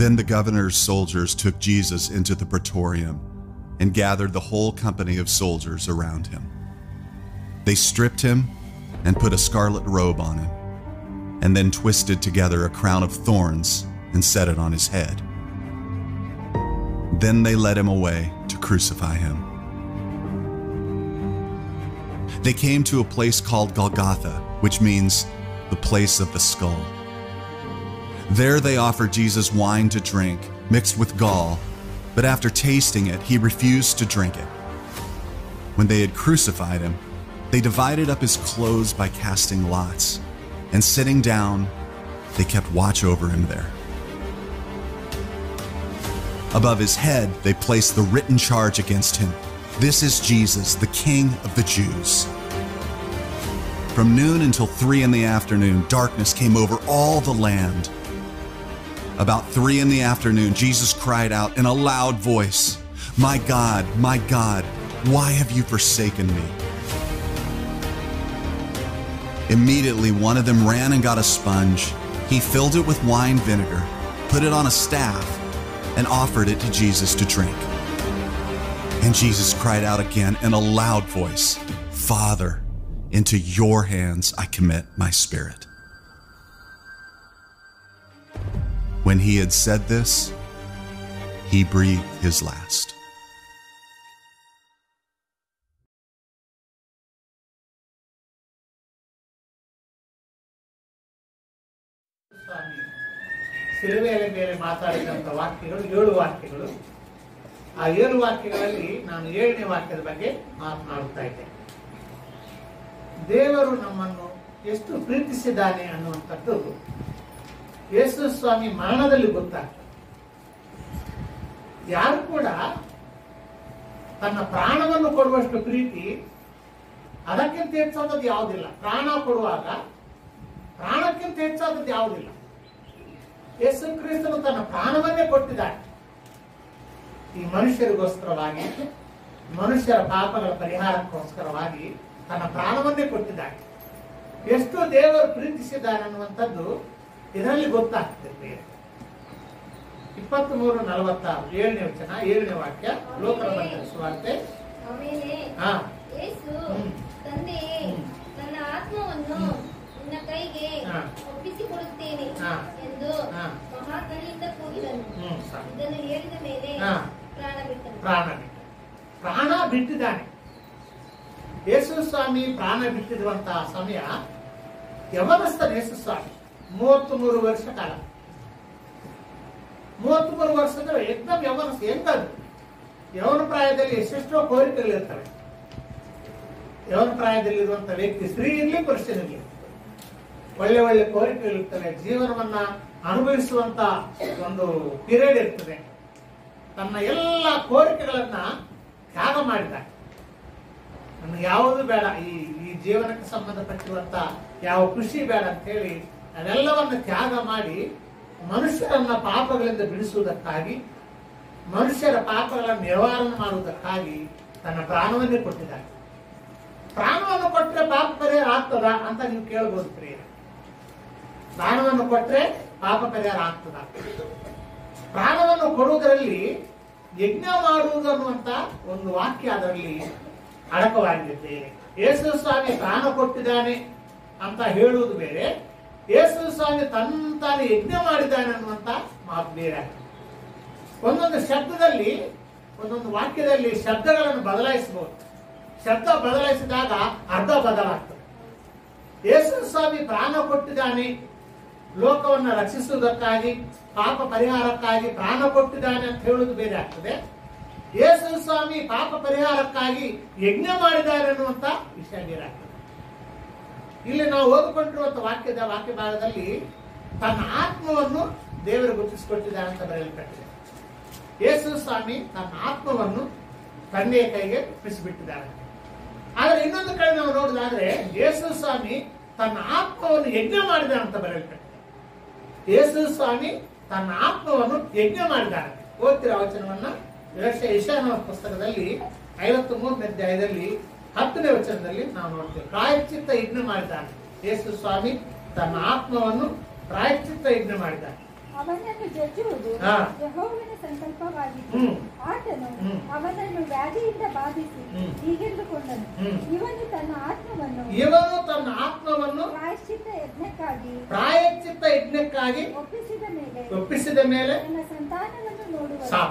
Then the governor's soldiers took Jesus into the praetorium and gathered the whole company of soldiers around him. They stripped him and put a scarlet robe on him, and then twisted together a crown of thorns and set it on his head. Then they led him away to crucify him. They came to a place called Golgotha, which means the place of the skull. There they offered Jesus wine to drink, mixed with gall, but after tasting it, he refused to drink it. When they had crucified him, they divided up his clothes by casting lots, and sitting down, they kept watch over him there. Above his head, they placed the written charge against him: "This is Jesus, the King of the Jews." From noon until 3 in the afternoon, darkness came over all the land. About 3 in the afternoon, Jesus cried out in a loud voice, my God, why have you forsaken me?" Immediately, one of them ran and got a sponge. He filled it with wine vinegar, put it on a staff, and offered it to Jesus to drink. And Jesus cried out again in a loud voice, "Father, into your hands I commit my spirit." When he had said this, he breathed his last. ಸ್ವಾಮಿ ಶಿಲುಬೆಯ ಮೇಲೆ ಮಾತಾಡಿದಂಥ ವಾಕ್ಯಗಳು 7 ವಾಕ್ಯಗಳು. ಆ 7 ವಾಕ್ಯಗಳಲ್ಲಿ ನಾನು 7ನೇ ವಾಕ್ಯದ ಬಗ್ಗೆ ಮಾತನಾಡುತ್ತಾ ಇದ್ದೆ. ದೇವರು ನಮ್ಮನ್ನು ಎಷ್ಟು ಪ್ರೀತಿಸಿದ್ದಾನೆ ಅನ್ನುವಂಥದ್ದು ಯೇಸು ಸ್ವಾಮಿ ಮರಣದಲ್ಲಿ ಗೊತ್ತಾಗ್ತದೆ. ಯಾರು ಕೂಡ ತನ್ನ ಪ್ರಾಣವನ್ನು ಕೊಡುವಷ್ಟು ಪ್ರೀತಿ ಅದಕ್ಕಿಂತ ಹೆಚ್ಚಾದದ್ದು ಯಾವುದಿಲ್ಲ. ಪ್ರಾಣ ಕೊಡುವಾಗ ಪ್ರಾಣಕ್ಕಿಂತ ಹೆಚ್ಚಾದದ್ದು ಯಾವುದಿಲ್ಲ. ಯೇಸು ಕ್ರಿಸ್ತನು ತನ್ನ ಪ್ರಾಣವನ್ನೇ ಕೊಟ್ಟಿದ್ದಾನೆ ಈ ಮನುಷ್ಯರಿಗೋಸ್ಕರವಾಗಿ, ಮನುಷ್ಯರ ಪಾಪಗಳ ಪರಿಹಾರಕ್ಕೋಸ್ಕರವಾಗಿ ತನ್ನ ಪ್ರಾಣವನ್ನೇ ಕೊಟ್ಟಿದ್ದಾನೆ. ಎಷ್ಟು ದೇವರು ಪ್ರೀತಿಸಿದ್ದಾನೆ ಅನ್ನುವಂಥದ್ದು ಇದರಲ್ಲಿ ಗೊತ್ತಾಗ್ತದೆ. 23:46 7ನೇ ವಚನ 7ನೇ ವಾಕ್ಯ, ಲೋಕದ ಬಂದ ಸುವಾರ್ತೆ. ತಂದೆಯೇ, ನನ್ನ ಆತ್ಮವನ್ನು ನಿನ್ನ ಕೈಗೆ ಒಪ್ಪಿಸಿಕೊಡುತ್ತೇನೆ ಎಂದು ಮಹಾಕನಿಯಿಂದ ಕೂಗಿದನು. ಇದನ್ನು ಹೇಳಿದ ಮೇಲೆ ಪ್ರಾಣ ಬಿಟ್ಟಿದ್ದಾನೆ. ಯೇಸು ಸ್ವಾಮಿ ಪ್ರಾಣ ಬಿಟ್ಟಿರುವಂತಹ ಸಮಯ ಯವನಸ್ಥ ಯೇಸು ಸ್ವಾಮಿ 33 ವರ್ಷ ಕಾಲ. 33 ವರ್ಷದ ಏಕದಮ್ ಯವನಸ್ಥ. ಹೆಂಗದು? ಯವನ ಪ್ರಾಯದಲ್ಲಿ ಎಷ್ಟೆಷ್ಟೋ ಕೋರಿಕೆಗಳಿರ್ತವೆ. ಯವನ ಪ್ರಾಯದಲ್ಲಿರುವಂತ ವ್ಯಕ್ತಿ, ಸ್ತ್ರೀ ಇರ್ಲಿ ಪುರುಷನಿರ್ಲಿ, ಒಳ್ಳೆ ಒಳ್ಳೆ ಕೋರಿಕೆಗಳಿರ್ತವೆ. ಜೀವನವನ್ನ ಅನುಭವಿಸುವಂತ ಒಂದು ಪೀರಿಯಡ್ ಇರ್ತದೆ. ತನ್ನ ಎಲ್ಲ ಕೋರಿಕೆಗಳನ್ನ ತ್ಯಾಗ ಮಾಡಿದ್ದಾರೆ. ನನಗೆ ಯಾವುದು ಬೇಡ, ಈ ಜೀವನಕ್ಕೆ ಸಂಬಂಧಪಟ್ಟಿರುವಂತ ಯಾವ ಖುಷಿ ಬೇಡ ಅಂತ ಹೇಳಿ ಅದೆಲ್ಲವನ್ನ ತ್ಯಾಗ ಮಾಡಿ ಮನುಷ್ಯರನ್ನ ಪಾಪಗಳಿಂದ ಬಿಡಿಸುವುದಕ್ಕಾಗಿ, ಮನುಷ್ಯರ ಪಾಪಗಳನ್ನು ನಿವಾರಣೆ ಮಾಡುವುದಕ್ಕಾಗಿ ತನ್ನ ಪ್ರಾಣವನ್ನೇ ಕೊಟ್ಟಿದ್ದಾರೆ. ಪ್ರಾಣವನ್ನು ಕೊಟ್ಟರೆ ಪಾಪ ಪರಿಹಾರ ಆಗ್ತದ ಅಂತ ನೀವು ಕೇಳಬಹುದು ಪ್ರಿಯ. ಪ್ರಾಣವನ್ನು ಕೊಟ್ಟರೆ ಪಾಪ ಪರಿಹಾರ ಆಗ್ತದ? ಪ್ರಾಣವನ್ನು ಕೊಡುವುದರಲ್ಲಿ ಯಜ್ಞ ಮಾಡುವುದು ಅನ್ನುವಂತ ಒಂದು ವಾಕ್ಯ ಅದರಲ್ಲಿ ಅಡಕವಾಗಿದೆ. ಯೇಸು ಸ್ವಾಮಿ ಪ್ರಾಣ ಕೊಟ್ಟಿದ್ದಾನೆ ಅಂತ ಹೇಳುವುದು ಬೇರೆ, ಯೇಸು ಸ್ವಾಮಿ ತಾನೇ ಯಜ್ಞ ಮಾಡಿದ್ದಾನೆ ಅನ್ನುವಂತ ಮಾತು ಬೇರೆ. ಒಂದೊಂದು ಶಬ್ದದಲ್ಲಿ, ಒಂದೊಂದು ವಾಕ್ಯದಲ್ಲಿ ಶಬ್ದಗಳನ್ನು ಬದಲಾಯಿಸಬಹುದು. ಶಬ್ದ ಬದಲಾಯಿಸಿದಾಗ ಅರ್ಥ ಬದಲಾಗ್ತದೆ. ಯೇಸು ಸ್ವಾಮಿ ಪ್ರಾಣ ಕೊಟ್ಟಿದ್ದಾನೆ ಲೋಕವನ್ನು ರಕ್ಷಿಸುವುದಕ್ಕಾಗಿ, ಪಾಪ ಪರಿಹಾರಕ್ಕಾಗಿ ಪ್ರಾಣ ಕೊಟ್ಟಿದ್ದಾನೆ ಅಂತ ಹೇಳುವುದು ಬೇರೆ ಆಗ್ತದೆ. ಯೇಸು ಸ್ವಾಮಿ ಪಾಪ ಪರಿಹಾರಕ್ಕಾಗಿ ಯಜ್ಞ ಮಾಡಿದ್ದಾರೆ ಅನ್ನುವಂತ ವಿಷಯ ಬೇರೆ ಆಗ್ತದೆ. ಇಲ್ಲಿ ನಾವು ಓದಿಕೊಂಡಿರುವಂತ ವಾಕ್ಯ ಭಾಗದಲ್ಲಿ ತನ್ನ ಆತ್ಮವನ್ನು ದೇವರು ಗುರುತಿಸಿಕೊಟ್ಟಿದ್ದಾನೆ ಅಂತ ಬರೆಯಲ್ಪಟ್ಟಿದೆ. ಯೇಸು ಸ್ವಾಮಿ ತನ್ನ ಆತ್ಮವನ್ನು ತಂದೆಯ ಕೈಗೆ ಒಪ್ಪಿಸಿಬಿಟ್ಟಿದ್ದಾರೆ. ಆದರೆ ಇನ್ನೊಂದು ಕಡೆ ನಾವು ನೋಡಿದಾದ್ರೆ ಯೇಸು ಸ್ವಾಮಿ ತನ್ನ ಆತ್ಮವನ್ನು ಯಜ್ಞ ಮಾಡಿದ ಅಂತ ಬರೆಯಲ್ಪಟ್ಟಿದೆ. ಯೇಸು ಸ್ವಾಮಿ ತನ್ನ ಆತ್ಮವನ್ನು ಯಜ್ಞ ಮಾಡಿದ್ದಾರೆ. ಓದ್ತಿರೋ ವಚನವನ್ನ ಯೆಶಾಯನ ಪುಸ್ತಕದಲ್ಲಿ 53ನೇ ಅಧ್ಯಾಯದಲ್ಲಿ 10ನೇ ವಚನದಲ್ಲಿ ನಾವು ನೋಡ್ತೇವೆ. ಪ್ರಾಯಶ್ಚಿತ್ತ ಯಜ್ಞ ಮಾಡಿದ್ದಾನೆ. ಯೇಸು ಸ್ವಾಮಿ ತನ್ನ ಆತ್ಮವನ್ನು ಪ್ರಾಯಶ್ಚಿತ್ತ ಯಜ್ಞ ಮಾಡಿದ್ದಾನೆ. ಅವನನ್ನು ಜಜ್ಜುವುದು ಯೆಹೋವನ ಸಂಕಲ್ಪವಾಗಿತ್ತು. ಆತನು ಅವನನ್ನು ವ್ಯಾಧಿಯಿಂದ ಬಾಧಿಸಿ ಹೀಗೆಂದುಕೊಂಡನು, ಇವನು ತನ್ನ ಆತ್ಮವನ್ನು ಪ್ರಾಯಶ್ಚಿತ್ತ ಯಜ್ಞಕ್ಕಾಗಿ ಒಪ್ಪಿಸಿದ ಮೇಲೆ ತನ್ನ ಸಂತಾನವನ್ನು ನೋಡುವನು.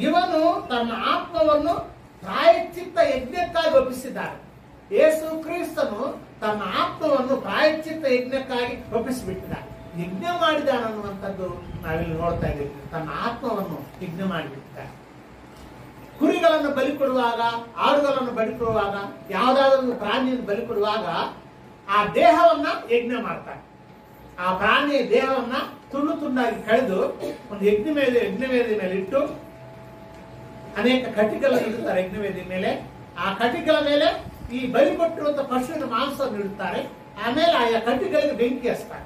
ಇವನು ತನ್ನ ಆತ್ಮವನ್ನು ಪ್ರಾಯಶ್ಚಿತ್ತ ಯಜ್ಞಕ್ಕಾಗಿ ಒಪ್ಪಿಸಿದ್ದಾನೆ. ಯೇಸು ಕ್ರಿಸ್ತನು ತನ್ನ ಆತ್ಮವನ್ನು ಪ್ರಾಯಶ್ಚಿತ್ತ ಯಜ್ಞಕ್ಕಾಗಿ ಒಪ್ಪಿಸಿಬಿಟ್ಟಿದ್ದಾನೆ. ಯಜ್ಞ ಮಾಡಿದಾನ ಅನ್ನುವಂಥದ್ದು ನಾವಿಲ್ಲಿ ನೋಡ್ತಾ ಇದ್ದೀವಿ. ತನ್ನ ಆತ್ಮವನ್ನು ಯಜ್ಞ ಮಾಡಿಬಿಟ್ಟಿದ್ದಾನೆ. ಕುರಿಗಳನ್ನು ಬಲಿ ಕೊಡುವಾಗ, ಆಡುಗಳನ್ನು ಬಲಿ ಕೊಡುವಾಗ, ಯಾವುದಾದ್ರೂ ಪ್ರಾಣಿಯನ್ನು ಬಲಿ ಕೊಡುವಾಗ ಆ ದೇಹವನ್ನ ಯಜ್ಞ ಮಾಡ್ತಾನೆ. ಆ ಪ್ರಾಣಿಯ ದೇಹವನ್ನ ತುಂಡು ತುಂಡಾಗಿ ಕಳೆದು ಒಂದು ಯಜ್ಞವೇದಿ ಮೇಲೆ ಇಟ್ಟು ಅನೇಕ ಕಟ್ಟಿಗಳನ್ನು ಇಡುತ್ತಾರೆ. ಯಜ್ಞವೇದಿ ಮೇಲೆ ಆ ಕಟ್ಟಿಗಳ ಮೇಲೆ ಈ ಬಲಿ ಕೊಟ್ಟಿರುವಂತಹ ಪಶುವಿನ ಮಾಂಸವನ್ನು ಇಡುತ್ತಾರೆ. ಆಮೇಲೆ ಆ ಕಟ್ಟಿಗಳಿಗೆ ಬೆಂಕಿ ಹಚ್ತಾರೆ.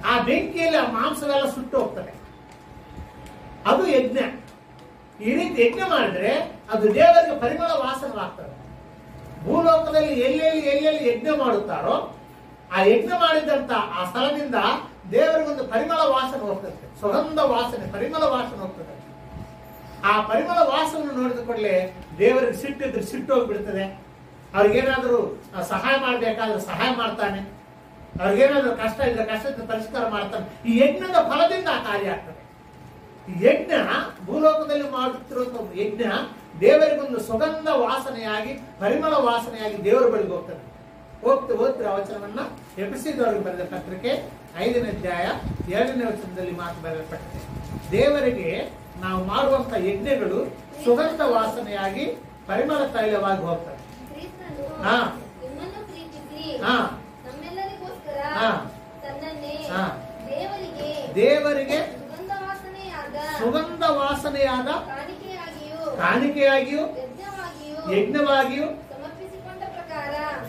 ಆ ಬೆಂಕಿಯಲ್ಲಿ ಆ ಮಾಂಸವೆಲ್ಲ ಸುಟ್ಟು ಹೋಗ್ತದೆ. ಅದು ಯಜ್ಞ. ಈ ರೀತಿ ಯಜ್ಞ ಮಾಡಿದ್ರೆ ಅದು ದೇವರಿಗೆ ಪರಿಮಳ ವಾಸನವಾಗ್ತದೆ. ಭೂಲೋಕದಲ್ಲಿ ಎಲ್ಲೆಲ್ಲಿ ಯಜ್ಞ ಮಾಡುತ್ತಾರೋ ಆ ಯಜ್ಞ ಮಾಡಿದಂತ ಆ ಸ್ಥಳದಿಂದ ದೇವರಿಗೊಂದು ಪರಿಮಳ ವಾಸನೆ ಹೋಗ್ತದೆ. ಸುಗಂಧ ವಾಸನೆ, ಪರಿಮಳ ವಾಸನೆ ಹೋಗ್ತದೆ. ಆ ಪರಿಮಳ ವಾಸವನ್ನು ನೋಡಿದ ಕೂಡಲೇ ದೇವರಿಗೆ ಸಿಟ್ಟಿದ್ರೆ ಸಿಟ್ಟು ಹೋಗ್ಬಿಡ್ತದೆ. ಅವ್ರಿಗೇನಾದ್ರೂ ಸಹಾಯ ಮಾಡಬೇಕಾದ್ರೆ ಸಹಾಯ ಮಾಡ್ತಾನೆ. ಅವ್ರಿಗೇನಾದ್ರೂ ಕಷ್ಟ ಇದ್ರೆ ಕಷ್ಟದ ಪರಿಷ್ಕಾರ ಮಾಡ್ತಾನೆ. ಈ ಯಜ್ಞದ ಫಲದಿಂದ ಆ ಕಾರ್ಯ ಆಗ್ತದೆ. ಈ ಯಜ್ಞ ಭೂಲೋಕದಲ್ಲಿ ಮಾಡುತ್ತಿರುವಂತಹ ಯಜ್ಞ ದೇವರಿಗೊಂದು ಸುಗಂಧ ವಾಸನೆಯಾಗಿ, ಪರಿಮಳ ವಾಸನೆಯಾಗಿ ದೇವರ ಬಳಿಗೆ ಹೋಗ್ತದೆ. ಓದ್ತಿರ ವಚನವನ್ನ ಎಫೆಸದವರಿಗೆ ಬರೆದ ಪತ್ರಿಕೆ 5ನೇ ಅಧ್ಯಾಯ 2ನೇ ವಚನದಲ್ಲಿ ಮಾತು ಬರೆಯಲ್ಪಟ್ಟಿದೆ. ದೇವರಿಗೆ ನಾವು ಮಾಡುವಂತ ಯಜ್ಞಗಳು ಸುಗಂಧ ವಾಸನೆಯಾಗಿ ಪರಿಮಳ ತೈಲವಾಗಿ ಹೋಗ್ತದೆ. ದೇವರಿಗೆ ಸುಗಂಧ ವಾಸನೆಯಾದ ಕಾಣಿಕೆಯಾಗಿಯೂ ಯಜ್ಞವಾಗಿಯೂ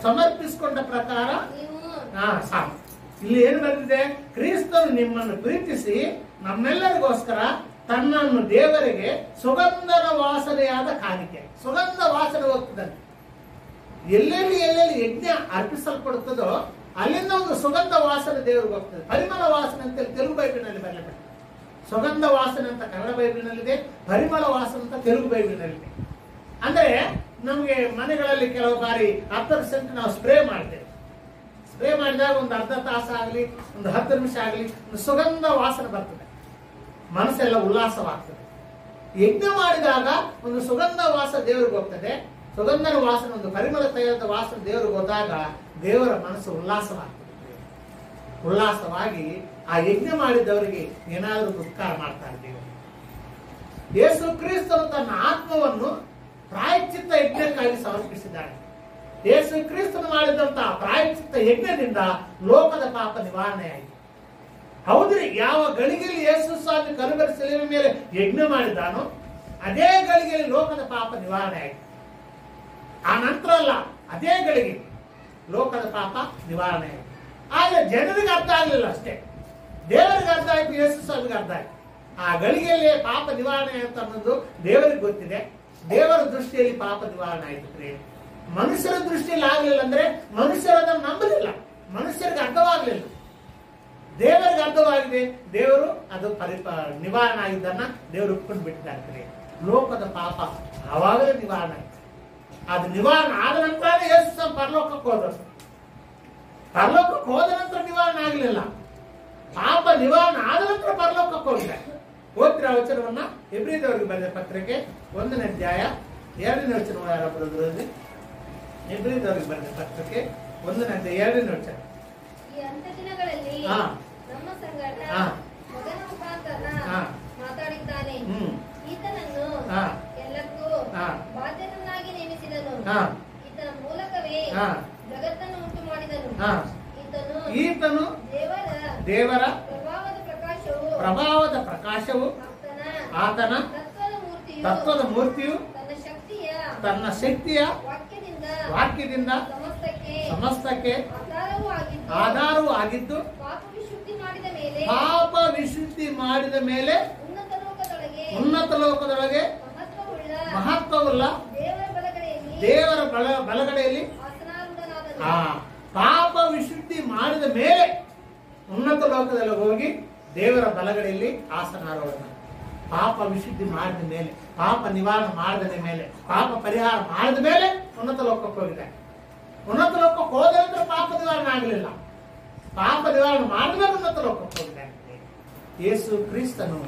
ಸಮರ್ಪಿಸಿಕೊಂಡ ಪ್ರಕಾರ ಸಾಕು. ಇಲ್ಲಿ ಏನು ಬಂದಿದೆ? ಕ್ರಿಸ್ತನು ನಿಮ್ಮನ್ನು ಪ್ರೀತಿಸಿ ನಮ್ಮೆಲ್ಲರಿಗೋಸ್ಕರ ತನ್ನನ್ನು ದೇವರಿಗೆ ಸುಗಂಧದ ವಾಸನೆಯಾದ ಕಾಣಿಕೆ, ಸುಗಂಧ ವಾಸನೆ ಹೋಗ್ತದೆ. ಎಲ್ಲೆಲ್ಲಿ ಯಜ್ಞ ಅರ್ಪಿಸಲ್ಪಡುತ್ತದೋ ಅಲ್ಲಿಂದ ಒಂದು ಸುಗಂಧ ವಾಸನೆ ದೇವರಿಗೆ ಹೋಗ್ತದೆ. ಪರಿಮಳ ವಾಸನೆ ಅಂತ ತೆಲುಗು ಬೈಬಲಿನಲ್ಲಿ ಬರಲಿದೆ. ಸುಗಂಧ ವಾಸನೆ ಅಂತ ಕನ್ನಡ ಬೈಬಲಿನಲ್ಲಿದೆ, ಪರಿಮಳ ವಾಸನೆ ಅಂತ ತೆಲುಗು ಬೈಬಲಿನಲ್ಲಿದೆ. ಅಂದ್ರೆ ನಮಗೆ ಮನೆಗಳಲ್ಲಿ ಕೆಲವು ಬಾರಿ 10% ನಾವು ಸ್ಪ್ರೇ ಮಾಡ್ತೇವೆ. ಸ್ಪ್ರೇ ಮಾಡಿದಾಗ ಒಂದು ಅರ್ಧ ತಾಸು ಆಗಲಿ, ಒಂದು 10 ನಿಮಿಷ ಆಗಲಿ, ಒಂದು ಸುಗಂಧ ವಾಸನೆ ಬರ್ತದೆ. ಮನಸ್ಸೆಲ್ಲ ಉಲ್ಲಾಸವಾಗ್ತದೆ. ಯಜ್ಞ ಮಾಡಿದಾಗ ಒಂದು ಸುಗಂಧ ವಾಸ ದೇವರಿಗೆ ಹೋಗ್ತದೆ. ಸುಗಂಧನ ವಾಸನೆ, ಒಂದು ಪರಿಮಳ ತೈಲದ ವಾಸನೆ ದೇವರಿಗೆ ಹೋದಾಗ ದೇವರ ಮನಸ್ಸು ಉಲ್ಲಾಸವಾಗ್ತದೆ. ಉಲ್ಲಾಸವಾಗಿ ಆ ಯಜ್ಞ ಮಾಡಿದವರಿಗೆ ಏನಾದರೂ ಉಪಕಾರ ಮಾಡ್ತಾರೆ ದೇವರು. ಯೇಸು ಕ್ರಿಸ್ತನು ತನ್ನ ಆತ್ಮವನ್ನು ಪ್ರಾಯಶ್ಚಿತ್ತ ಯಜ್ಞಕ್ಕಾಗಿ ಸಮರ್ಪಿಸಿದ್ದಾನೆ. ಯೇಸು ಕ್ರಿಸ್ತನು ಮಾಡಿದಂತಹ ಪ್ರಾಯಶ್ಚಿತ್ತ ಯಜ್ಞದಿಂದ ಲೋಕದ ಪಾಪ ನಿವಾರಣೆ ಆಯಿತು. ಹೌದ್ರಿ, ಯಾವ ಗಳಿಗೆಯಲ್ಲಿ ಯೇಸು ಸ್ವಾಮಿ ಕಲವರಿ ಶಿಲುಬೆ ಮೇಲೆ ಯಜ್ಞ ಮಾಡಿದಾನೋ ಅದೇ ಗಳಿಗೆಯಲ್ಲಿ ಲೋಕದ ಪಾಪ ನಿವಾರಣೆ ಆಯಿತು. ಆ ನಂತರ ಅಲ್ಲ, ಅದೇ ಗಳಿಗೆ ಲೋಕದ ಪಾಪ ನಿವಾರಣೆ ಆಯಿತು. ಆದ್ರೆ ಜನರಿಗೆ ಅರ್ಥ ಆಗಲಿಲ್ಲ ಅಷ್ಟೇ, ದೇವರಿಗೆ ಅರ್ಥ ಆಯ್ತು, ಯೇಸು ಸ್ವಾಮಿಗೆ ಅರ್ಥ ಆಯ್ತು. ಆ ಗಳಿಗೆಯಲ್ಲಿ ಪಾಪ ನಿವಾರಣೆ ಅಂತ ಅನ್ನೋದು ದೇವರಿಗೆ ಗೊತ್ತಿದೆ. ದೇವರ ದೃಷ್ಟಿಯಲ್ಲಿ ಪಾಪ ನಿವಾರಣೆ ಆಯ್ತು. ಮನುಷ್ಯರ ದೃಷ್ಟಿಯಲ್ಲಿ ಆಗ್ಲಿಲ್ಲ ಅಂದ್ರೆ ಮನುಷ್ಯರು ಅದನ್ನು ನಂಬಲಿಲ್ಲ, ಮನುಷ್ಯರಿಗೆ ಅರ್ಥವಾಗ್ಲಿಲ್ಲ. ದೇವರಿಗೆ ಅರ್ಥವಾಗಿದೆ, ದೇವರು ಅದು ನಿವಾರಣೆ ಆಗಿದ್ದನ್ನ ದೇವರು ಒಪ್ಕೊಂಡು ಬಿಟ್ಟಿದ್ದಾರೆ. ಲೋಕದ ಪಾಪ ಆವಾಗಲೇ ನಿವಾರಣೆ ಆಯ್ತು. ಅದು ನಿವಾರಣೆ ಆದ ನಂತರ ಯೇಸು ಪರಲೋಕಕ್ಕೆ ಹೋದರು. ಪರಲೋಕಕ್ಕೆ ಹೋದ ನಂತರ ನಿವಾರಣೆ ಆಗಲಿಲ್ಲ, ಪಾಪ ನಿವಾರಣೆ ಆದ ನಂತರ ಪರಲೋಕಕ್ಕೆ ಹೋಗಿದ್ದಾರೆ. ಓದ್ತಿರ ವಚನವನ್ನ ಹೆಬ್ರಿದವರಿಗೆ ಬರೆದ ಪತ್ರಿಕೆ 1ನೇ ಅಧ್ಯಾಯ 2ನೇ ವಚನ ಯಾರ ಬರೆದ್ರಲ್ಲಿ? ಹೆಬ್ರಿದವರಿಗೆ ಬರೆದ ಪತ್ರಿಕೆ 1ನೇ ಅಧ್ಯಾಯ 2ನೇ ವಚನ. ಈ ಅಂತ್ಯ ದಿನಗಳಲ್ಲಿ ನಮ್ಮ ಸಂಗಡ ಮಗನ ಮುಖಾಂತರ ಮಾತಾಡಿದ್ದಾನೆ. ಈತನನ್ನು ಎಲ್ಲಕ್ಕೂ ಬಾಧ್ಯನನ್ನಾಗಿ ನೇಮಿಸಿದನು. ಈತನ ಮೂಲಕವೇ ಜಗತ್ತನ್ನು ಉಂಟು ಮಾಡಿದನು. ಈತನು ದೇವರ ಪ್ರಭಾವದ ಪ್ರಕಾಶವು ಆತನ ತತ್ವದ ಮೂರ್ತಿಯು ತನ್ನ ಶಕ್ತಿಯ ವಾಕ್ಯದಿಂದ ಸಮಸ್ತಕ್ಕೆ ಆಧಾರವೂ ಆಗಿದ್ದು ಪಾಪ ವಿಶುದ್ಧಿ ಮಾಡಿದ ಮೇಲೆ ಉನ್ನತ ಲೋಕದೊಳಗೆ ಮಹತ್ವವುಳ್ಳ ದೇವರ ಬಲಗಡೆಯಲ್ಲಿ ಪಾಪ ವಿಶುದ್ಧಿ ಮಾಡಿದ ಮೇಲೆ ಉನ್ನತ ಲೋಕದಲ್ಲಿ ಹೋಗಿ ದೇವರ ಬಲಗಡೆಯಲ್ಲಿ ಆಸನಾರೋಹಣ. ಪಾಪ ವಿಶುದ್ಧಿ ಮಾಡಿದ ಮೇಲೆ, ಪಾಪ ನಿವಾರಣೆ ಮಾಡಿದ ಮೇಲೆ, ಪಾಪ ಪರಿಹಾರ ಮಾಡಿದ ಮೇಲೆ ಉನ್ನತ ಲೋಕಕ್ಕೆ ಹೋಗಿದೆ. ಉನ್ನತ ಲೋಕಕ್ಕೆ ಹೋದ ಅಂದ್ರೆ ಪಾಪ ನಿವಾರಣೆ ಆಗಲಿಲ್ಲ. ಪಾಪ ನಿವಾರಣೆ ಮಾಡಿದ ಮೇಲೆ ಉನ್ನತ ಲೋಕಕ್ಕೆ ಹೋಗಿದೆ. ಯೇಸು ಕ್ರಿಸ್ತನು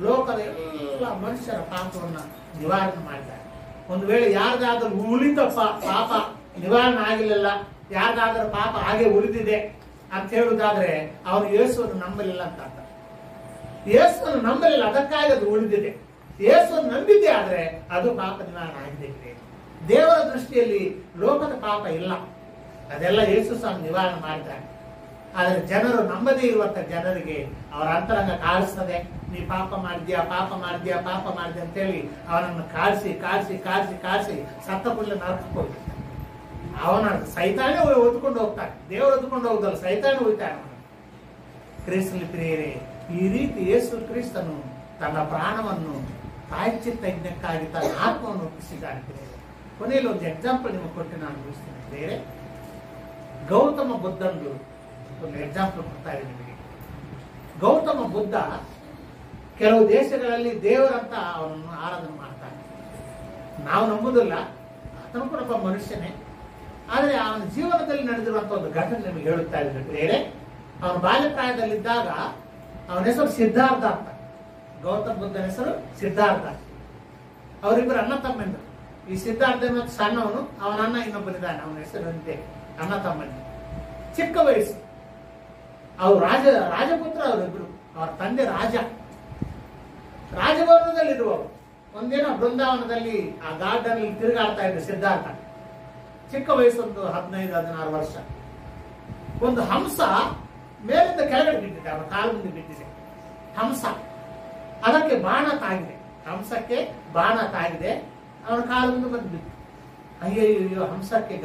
ಲೋಕದ ಎಲ್ಲ ಮನುಷ್ಯರ ಪಾಪವನ್ನ ನಿವಾರಣೆ ಮಾಡಿದ್ದಾರೆ. ಒಂದು ವೇಳೆ ಯಾರ್ದಾದ್ರೂ ಉಳಿದ ಪಾಪ ನಿವಾರಣೆ ಆಗಿಲ್ಲ, ಯಾರ್ದಾದ್ರೂ ಪಾಪ ಹಾಗೆ ಉಳಿದಿದೆ ಅಂತ ಹೇಳುವುದಾದ್ರೆ ಅವನು ಯೇಸುವನ್ನು ನಂಬಲಿಲ್ಲ ಅಂತ ಅರ್ಥ. ಯೇಸುವನ್ನು ನಂಬಲಿಲ್ಲ, ಅದಕ್ಕಾಗಿ ಅದು ಉಳಿದಿದೆ. ಯೇಸುವನ್ನು ನಂಬಿದ್ದೆ ಆದ್ರೆ ಅದು ಪಾಪ ನಿವಾರಣೆ ಆಗಿದೆ. ದೇವರ ದೃಷ್ಟಿಯಲ್ಲಿ ಲೋಕದ ಪಾಪ ಇಲ್ಲ, ಅದೆಲ್ಲ ಯೇಸು ಸ್ವಾಮಿ ನಿವಾರಣೆ ಮಾಡಿದ್ದಾರೆ. ಆದರೆ ಜನರು ನಂಬದೇ ಇರುವಂತ ಜನರಿಗೆ ಅವರ ಅಂತರಂಗ ಕಾಡಿಸ್ತದೆ. ನೀ ಪಾಪ ಮಾಡಿದ್ಯಾ, ಪಾಪ ಮಾಡಿದ್ಯಾ, ಪಾಪ ಮಾಡಿದ್ಯಾ ಅಂತೇಳಿ ಅವನನ್ನು ಕಾಡಿಸಿ ಕಾಡಿಸಿ ಕಾಡಿಸಿ ಕಾಡಿಸಿ ಸತ್ತ ಕೂಡಲೇ ನರಕಕ್ಕೆ ಹೋಗ್ತಾನೆ. ಅವನ ಸೈತಾನೇ ಒದ್ಕೊಂಡು ಹೋಗ್ತಾನೆ. ದೇವರು ಒದ್ಕೊಂಡು ಹೋಗುದಲ್ಲ, ಸೈತಾನೇ ಹೋಗ್ತಾನೆ. ಕ್ರಿಸ್ತನಲ್ಲಿ ಪ್ರಿಯರೇ, ಈ ರೀತಿ ಯೇಸು ಕ್ರಿಸ್ತನು ತನ್ನ ಪ್ರಾಣವನ್ನು ಪ್ರಾಯಶ್ಚಿತ್ತ ಯಜ್ಞಕ್ಕಾಗಿ ತನ್ನ ಆತ್ಮವನ್ನು ಒಪ್ಪಿಸಿದ್ದಾನೆ. ಕೊನೆಯಲ್ಲಿ ಒಂದು ಎಕ್ಸಾಂಪಲ್ ನಿಮಗೆ ಕೊಟ್ಟು ನಾನು ಮುಗಿಸ್ತೇನೆ. ಬೇರೆ ಗೌತಮ ಬುದ್ಧಂದು ಒಂದು ಎಕ್ಸಾಂಪಲ್ ಕೊಡ್ತಾ ಇದೆ ನಿಮಗೆ. ಗೌತಮ ಬುದ್ಧ ಕೆಲವು ದೇಶಗಳಲ್ಲಿ ದೇವರಂತ ಅವನನ್ನು ಆರಾಧನೆ ಮಾಡ್ತಾನೆ. ನಾವು ನಂಬುದಿಲ್ಲ, ಆತನು ಕೂಡ ಒಬ್ಬ ಮನುಷ್ಯನೇ. ಆದರೆ ಅವನ ಜೀವನದಲ್ಲಿ ನಡೆದಿರುವಂತ ಒಂದು ಘಟನೆ ನಿಮಗೆ ಹೇಳುತ್ತಾ ಇದ್ದಾರೆ. ಬೇರೆ ಅವನ ಬಾಲ್ಯ ಪ್ರಾಯದಲ್ಲಿದ್ದಾಗ ಅವನ ಹೆಸರು ಸಿದ್ಧಾರ್ಥ ಅಂತ. ಗೌತಮ ಬುದ್ಧನ ಹೆಸರು ಸಿದ್ಧಾರ್ಥ. ಅವರಿಬ್ಬರು ಅಣ್ಣ ತಮ್ಮಂದರು. ಈ ಸಿದ್ಧಾರ್ಥ ಮತ್ತು ಸಣ್ಣವನು, ಅವನ ಅಣ್ಣ ಇನ್ನೊಬ್ಬನಿದ್ದಾನೆ, ಅವನ ಹೆಸರು ಅಣ್ಣ ತಮ್ಮಂದಿ. ಚಿಕ್ಕ ವಯಸ್ಸು. ಅವರು ರಾಜಪುತ್ರ ಅವರಿಬ್ರು. ಅವರ ತಂದೆ ರಾಜಭವನದಲ್ಲಿರುವವರು. ಒಂದಿನ ಬೃಂದಾವನದಲ್ಲಿ ಆ ಗಾರ್ಡನ್ ಅಲ್ಲಿ ತಿರುಗಾಡ್ತಾ ಇದ್ರು ಸಿದ್ಧಾರ್ಥ. ಚಿಕ್ಕ ವಯಸ್ಸು, ಒಂದು 15-16 ವರ್ಷ. ಒಂದು ಹಂಸ ಮೇಲಿಂದ ಕೆಳಗಡೆ ಬಿದ್ದಿದೆ, ಅವನ ಕಾಲು ಮುಂದೆ ಬಿದ್ದಿದೆ ಹಂಸ. ಅದಕ್ಕೆ ಬಾಣ ತಾಗಿದೆ, ಹಂಸಕ್ಕೆ ಬಾಣ ತಾಗಿದೆ, ಅವನ ಕಾಲು ಮುಂದೆ ಬಂದು ಬಿದ್ದು. ಅಯ್ಯೋ ಹಂಸಕ್ಕೆ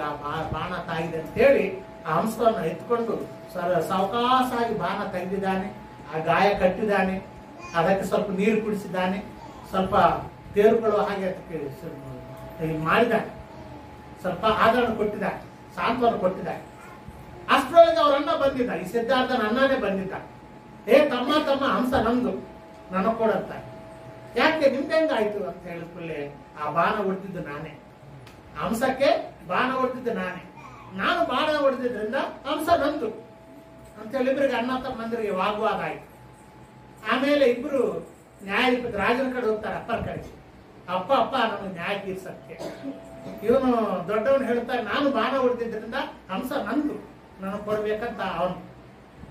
ಬಾಣ ತಾಗಿದೆ ಅಂತ ಹೇಳಿ ಆ ಹಂಸವನ್ನು ಎತ್ಕೊಂಡು ಸಾವಕಾಶವಾಗಿ ಬಾಣ ತೆಗೆದಿದ್ದಾನೆ. ಆ ಗಾಯ ಕಟ್ಟಿದ್ದಾನೆ, ಅದಕ್ಕೆ ಸ್ವಲ್ಪ ನೀರು ಕುಡಿಸಿದ್ದಾನೆ, ಸ್ವಲ್ಪ ತೇರುಕೊಳ್ಳುವ ಹಾಗೆ ಅದಕ್ಕೆ ಮಾಡಿದ್ದಾನೆ, ಸ್ವಲ್ಪ ಆದರಣ ಕೊಟ್ಟಿದ್ದಾನೆ, ಸಾಂತ್ವನ ಕೊಟ್ಟಿದ್ದಾನೆ. ಅಷ್ಟರೊಳಗೆ ಅವ್ರ ಅಣ್ಣ ಬಂದಿದ್ದ, ಈ ಸಿದ್ಧಾರ್ಥನ ಅಣ್ಣನೇ ಬಂದಿದ್ದ. ತಮ್ಮ ಹಂಸ ನಮ್ದು, ನನಗೆ ಕೊಡಂತ. ಯಾಕೆ ನಿಮ್ಗೆ ಹೆಂಗಾಯ್ತು ಅಂತ ಹೇಳಿದ್ಮೇಲೆ, ಆ ಬಾಣ ಹೊಡೆದಿದ್ದು ನಾನೇ, ಹಂಸಕ್ಕೆ ಬಾಣ ಹೊಡೆದಿದ್ದು ನಾನೇ, ನಾನು ಬಾಣ ಹೊಡೆದಿದ್ರಿಂದ ಹಂಸ ನಂದು ಅಂತೇಳಿ ಇಬ್ಬರಿಗೆ ಅಣ್ಣ ತಮ್ಮಂದರಿಗೆ ವಾಗ್ವಾದ ಆಯ್ತು. ಆಮೇಲೆ ಇಬ್ರು ನ್ಯಾಯಾಧಿಪತಿ ರಾಜನ ಕಡೆ ಹೋಗ್ತಾರೆ, ಅಪ್ಪನ ಕಡೆ. ಅಪ್ಪ ನಮಗೆ ನ್ಯಾಯ ತೀರ್ಸಕ್ಕೆ. ಇವನು ದೊಡ್ಡವನು ಹೇಳ್ತಾರೆ, ನಾನು ಬಾಣ ಹೊಡೆದಿದ್ರಿಂದ ಹಂಸ ನಂದು, ನನಗೆ ಕೊಡ್ಬೇಕಂತ ಅವನು.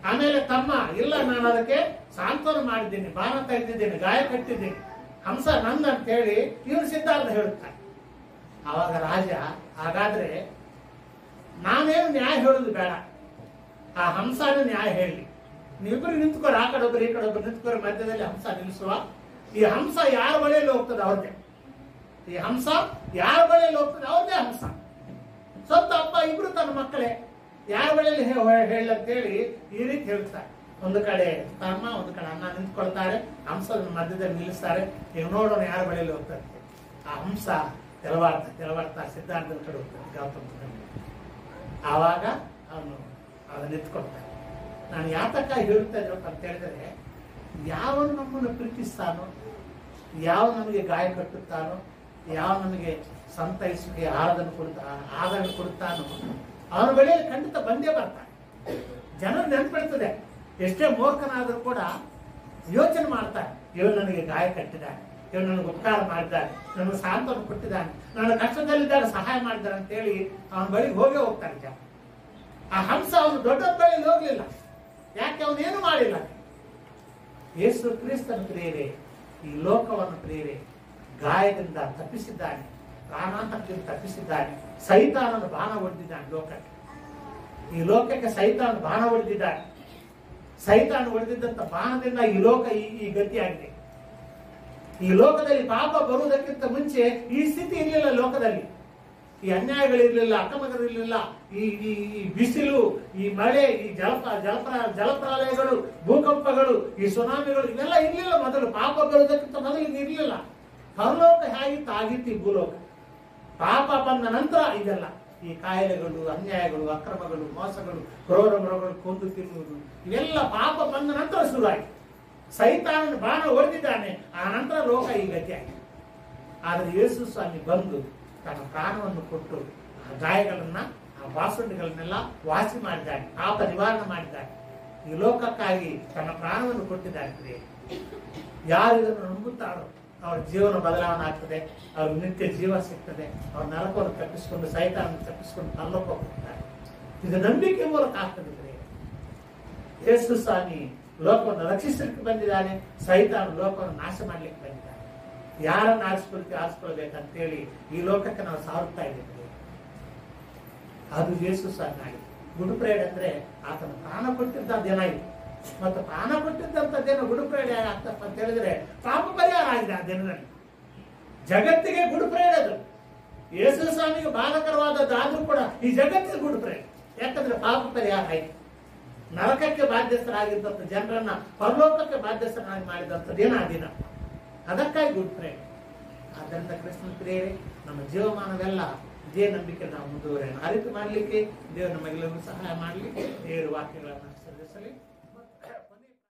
ಆಮೇಲೆ ತಮ್ಮ, ಇಲ್ಲ ನಾನು ಅದಕ್ಕೆ ಸಾಂತ್ವನ ಮಾಡಿದ್ದೀನಿ, ಬಾಣ ತೆಗೆದಿದ್ದೇನೆ, ಗಾಯ ಕಟ್ಟಿದ್ದೀನಿ, ಹಂಸ ನಂದು ಅಂತ ಹೇಳಿ ಇವನು ಸಿದ್ಧಾರ್ಥ ಹೇಳುತ್ತಾರೆ. ಅವಾಗ ರಾಜ, ಹಾಗಾದ್ರೆ ನಾನೇನು ನ್ಯಾಯ ಹೇಳುದು ಬೇಡ, ಆ ಹಂಸನೇ ನ್ಯಾಯ ಹೇಳಿ. ನೀವಿಬ್ಬರು ನಿಂತ್ಕೊರಿ, ಆ ಕಡೆ ಒಬ್ಬರು ಈ ಕಡೆ ಒಬ್ಬರು ನಿಂತ್ಕೊರಿ, ಮಧ್ಯದಲ್ಲಿ ಹಂಸ ನಿಲ್ಲಿಸುವ. ಈ ಹಂಸ ಯಾರ ಬಳಿಯಲ್ಲಿ ಹೋಗ್ತದೆ ಅವ್ರದ್ದೇ, ಈ ಹಂಸ ಯಾರ ಬಳಿಯಲ್ಲಿ ಹೋಗ್ತದೆ ಅವ್ರದ್ದೇ ಹಂಸ. ಸ್ವಂತ ಅಪ್ಪ ಇಬ್ರು ತನ್ನ ಮಕ್ಕಳೇ, ಯಾರ ಬಳಿಯಲ್ಲಿ ಹೇಳಂತೇಳಿ ಈ ರೀತಿ ಹೇಳ್ತಾರೆ. ಒಂದು ಕಡೆ ತಮ್ಮ, ಒಂದು ಕಡೆ ಅಣ್ಣ ನಿಂತ್ಕೊಳ್ತಾರೆ, ಹಂಸದ ಮಧ್ಯದಲ್ಲಿ ನಿಲ್ಲಿಸ್ತಾರೆ. ಈಗ ನೋಡೋಣ ಯಾರ ಬಳಿಯಲ್ಲಿ ಹೋಗ್ತಾರೆ. ಆ ಹಂಸ ತೆಲವಾಡ್ತಾ ಸಿದ್ಧಾರ್ಥದ ಕಡೆ ಹೋಗ್ತಾರೆ, ಗೌತಮ. ಆವಾಗ ಅವನು ಅದನ್ನ ನಿಂತ್ಕೊಳ್ತಾನೆ. ನಾನು ಯಾತಕ್ಕ ಹೇಳ್ತಾ ಇದ್ರಪ್ಪ ಅಂತ ಹೇಳಿದ್ರೆ, ಯಾವನು ನಮ್ಮನ್ನು ಪ್ರೀತಿಸ್ತಾನೋ, ಯಾವ ನಮಗೆ ಗಾಯ ಕಟ್ಟುತ್ತಾನೋ, ಯಾವ ನಮಗೆ ಸಂತೈಸಿಕೆ ಆದರಣ ಕೊಡುತ್ತಾನೋ, ಅವನ ಬಳಿಯಲ್ಲಿ ಖಂಡಿತ ಬಂದೇ ಬರ್ತಾನೆ. ಜನರು ನೆನ್ಪಿಡ್ತದೆ, ಎಷ್ಟೇ ಮೂರ್ಖನಾದರೂ ಕೂಡ ಯೋಚನೆ ಮಾಡ್ತಾನೆ, ಇವನು ನನಗೆ ಗಾಯ ಕಟ್ಟಿದ್ದಾನೆ, ಇವನು ನನಗೆ ಉಪಕಾರ ಮಾಡಿದ್ದಾನೆ, ನನಗೆ ಸಾಂತ್ವನ ಕೊಟ್ಟಿದ್ದಾನೆ, ನನ್ನ ಕಷ್ಟದಲ್ಲಿದ್ದಾಗ ಸಹಾಯ ಮಾಡಿದ್ದಾನೆ ಅಂತೇಳಿ ಅವನ ಬಳಿಗೆ ಹೋಗ್ತಾನೆ ಜನ. ಆ ಹಂಸ ಅವನು ದೊಡ್ಡ ಬಳಿಯಲ್ಲಿ ಹೋಗ್ಲಿಲ್ಲ, ಯಾಕೆ ಅವನೇನು ಮಾಡಿಲ್ಲ. ಯೇಸು ಕ್ರಿಸ್ತನ ಪ್ರಿಯರೇ, ಈ ಲೋಕವನ್ನು ಪ್ರಿಯರೇ ಗಾಯದಿಂದ ತಪ್ಪಿಸಿದ್ದಾನೆ, ಪ್ರಾಣಾಂತಕದಿಂದ ತಪ್ಪಿಸಿದ್ದಾನೆ. ಸೈತಾನನ ಬಾಣ ಹೊಡೆದಿದ್ದಾನೆ ಲೋಕಕ್ಕೆ. ಈ ಲೋಕಕ್ಕೆ ಸೈತಾನ ಬಾಣ ಹೊಡೆದಿದ್ದಾನೆ. ಸೈತಾನ ಹೊಡೆದಿದ್ದಂತ ಬಾಣದಿಂದ ಈ ಲೋಕ ಈ ಗತಿಯಾಗಿದೆ. ಈ ಲೋಕದಲ್ಲಿ ಪಾಪ ಬರುವುದಕ್ಕಿಂತ ಮುಂಚೆ ಈ ಸ್ಥಿತಿ ಇರಲಿಲ್ಲ. ಲೋಕದಲ್ಲಿ ಈ ಅನ್ಯಾಯಗಳಿರ್ಲಿಲ್ಲ, ಅಕ್ಕಮಗಳಿರ್ಲಿಲ್ಲ, ಈ ಬಿಸಿಲು, ಈ ಮಳೆ, ಈ ಜಲಪ್ರಲಯಗಳು, ಭೂಕಂಪಗಳು, ಈ ಸುನಾಮಿಗಳು, ಇವೆಲ್ಲ ಇರ್ಲಿಲ್ಲ ಮೊದಲು. ಪಾಪ ಬರುವುದಕ್ಕಿಂತ ಮೊದಲು ಇರ್ಲಿಲ್ಲ. ಪರಲೋಕ ಹೇಗಿತ್ತು ಆಗಿತ್ತು ಈ ಭೂಲೋಕ. ಪಾಪ ಬಂದ ನಂತರ ಇದೆಲ್ಲ ಈ ಕಾಯಿಲೆಗಳು, ಅನ್ಯಾಯಗಳು, ಅಕ್ರಮಗಳು, ಮೋಸಗಳು, ಕ್ರೂರ ಮೃಗಗಳು ಕೊಂದು ತಿನ್ನುವುದು, ಇವೆಲ್ಲ ಪಾಪ ಬಂದ ನಂತರ ಶುರುವಾಯಿತು. ಸೈತಾನನ ಬಾಣ ಹೊಡೆದಿದ್ದಾನೆ. ಆ ನಂತರ ಲೋಕ ಈ ಗತಿ ಆಗಿದೆ. ಆದರೆ ಯೇಸು ಸ್ವಾಮಿ ಬಂದು ತನ್ನ ಪ್ರಾಣವನ್ನು ಕೊಟ್ಟು ಆ ಗಾಯಗಳನ್ನ, ಆ ಬಾಸುಂಡಿಗಳನ್ನೆಲ್ಲ ವಾಸಿ ಮಾಡಿದ್ದಾನೆ, ಪಾಪ ನಿವಾರಣೆ ಮಾಡಿದ್ದಾನೆ. ಈ ಲೋಕಕ್ಕಾಗಿ ತನ್ನ ಪ್ರಾಣವನ್ನು ಕೊಟ್ಟಿದ್ದಾನೆ. ಯಾರು ಇದನ್ನು ನಂಬುತ್ತಾರೋ ಅವರ ಜೀವನ ಬದಲಾವಣೆ ಆಗ್ತದೆ, ಅವ್ರಿಗೆ ನಿತ್ಯ ಜೀವ ಸಿಗ್ತದೆ. ಅವ್ರ ನರಕವನ್ನು ತಪ್ಪಿಸಿಕೊಂಡು, ಸೈತಾನನ್ನು ತಪ್ಪಿಸಿಕೊಂಡು ಪರಲೋಕ ಹೋಗ್ತಾರೆ. ಇದು ನಂಬಿಕೆ ಮೂಲಕ ಆಗ್ತದೆ. ಯೇಸು ಸ್ವಾಮಿ ಲೋಕವನ್ನು ರಕ್ಷಿಸಲಿಕ್ಕೆ ಬಂದಿದ್ದಾನೆ, ಸೈತಾನ ಲೋಕವನ್ನು ನಾಶ ಮಾಡ್ಲಿಕ್ಕೆ ಬಂದಿದ್ದಾನೆ. ಯಾರನ್ನು ಆರಿಸ್ಕೊಳ್ಬೇಕಂತೇಳಿ ಈ ಲೋಕಕ್ಕೆ ನಾವು ಸಾರುತ್ತಾ ಇದ್ದೇವೆ. ಅದು ಯೇಸು ಸ್ವಾಮಿ ಆಗಿದೆ. ಗುಡ್ ಫ್ರೈಡೆ ಅಂದ್ರೆ ಆತನ ಪ್ರಾಣ ಕೊಟ್ಟಿದ್ದ ದಿನ ಇದು. ಮತ್ತು ಪ್ರಾಣ ಕೊಟ್ಟಿದ್ದಂತ ದಿನ ಗುಡ್ ಫ್ರೈಡೆ ಆಗ್ತಪ್ಪ ಅಂತ ಹೇಳಿದ್ರೆ ಪಾಪ ಪರಿಹಾರ ಆಗಿದೆ ಆ ದಿನದಲ್ಲಿ. ಜಗತ್ತಿಗೆ ಗುಡ್ ಫ್ರೈಡೆ ಅದು. ಯೇಸು ಸ್ವಾಮಿಗೆ ಬಾಧಕರವಾದದ್ದಾದ್ರೂ ಕೂಡ ಈ ಜಗತ್ತಿಗೆ ಗುಡ್ ಫ್ರೈಡೆ. ಯಾಕಂದ್ರೆ ಪಾಪ ಪರಿಹಾರ ಆಯ್ತು. ನರಕಕ್ಕೆ ಬಾಧ್ಯಸ್ಥರಾಗಿದ್ದಂಥ ಜನರನ್ನ ಪರಲೋಕಕ್ಕೆ ಬಾಧ್ಯಸ್ಥರಾಗಿ ಮಾಡಿದಂಥ ದಿನ ಆ ದಿನ. ಅದಕ್ಕಾಗಿ ಗುಡ್ ಫ್ರೈಡೆ. ಆದ್ದರಿಂದ ಕ್ರಿಸ್ತನ ಪ್ರಿಯರೇ, ನಮ್ಮ ಜೀವಮಾನವೆಲ್ಲ ಇದೇ ನಂಬಿಕೆ ನಾವು ಮುಂದುವರೆಯೋಣ. ಆ ರೀತಿ ಮಾಡ್ಲಿಕ್ಕೆ ದೇವರು ನಮಗೆಲ್ಲರಿಗೂ ಸಹಾಯ ಮಾಡಲಿ. ದೇವರ ವಾಕ್ಯಗಳನ್ನು ಸಲ್ಲಿಸಲಿ.